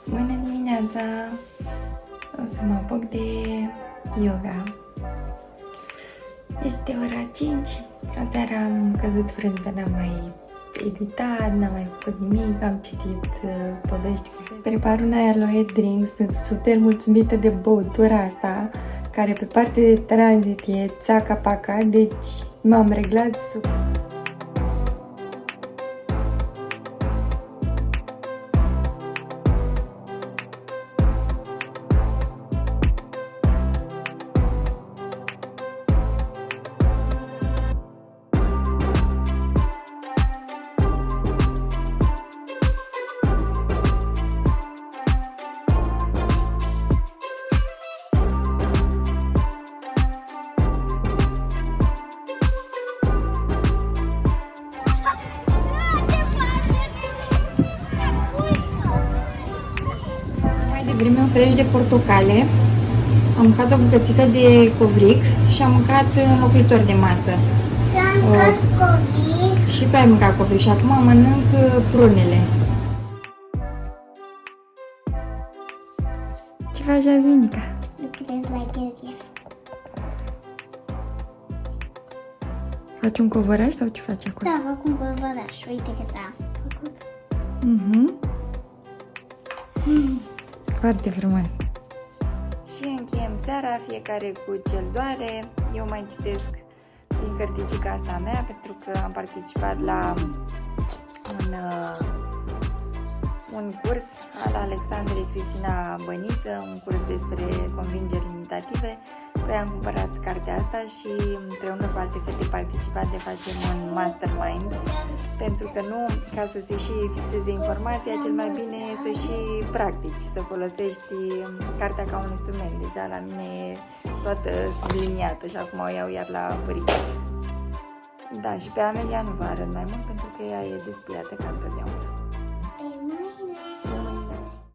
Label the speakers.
Speaker 1: Bună dimineața! O să mă apuc de yoga. Este ora 5. Aseară am căzut frântă, n-am mai editat, n-am mai făcut nimic, am citit povești. Prepar un aloe drink, sunt super mulțumită de băutura asta, care pe partea de tranzit e țaca-paca, deci m-am reglat super. Vreme un fresh de portocale, am mâncat o bucățică de covric și am mâncat înlocuitor de masă.
Speaker 2: Eu am mâncat covric.
Speaker 1: Și tu ai mâncat covric și acum mănânc prunele. Ce faci azi, Minica?
Speaker 2: Lucrez la gheorghe.
Speaker 1: Faci un covăraș sau ce faci acolo?
Speaker 2: Da, fac un covăraș. Uite cât am făcut.
Speaker 1: Foarte frumos. Și încheiem seara, fiecare cu ce-l doare. Eu mai citesc din cărticica asta a mea, pentru că am participat la un curs al Alexandrei Cristina Băniță, un curs despre convingeri limitative. Păi am cumpărat cartea asta și împreună cu alte fete participate facem un mastermind, pentru că nu, ca să se și fixeze informația, cel mai bine e să și practici, să folosești cartea ca un instrument. Deja la mine e toată subliniată și acum o iau iar la părinți. Da, și pe Amelia nu vă arăt mai mult pentru că ea e despiată ca întotdeauna.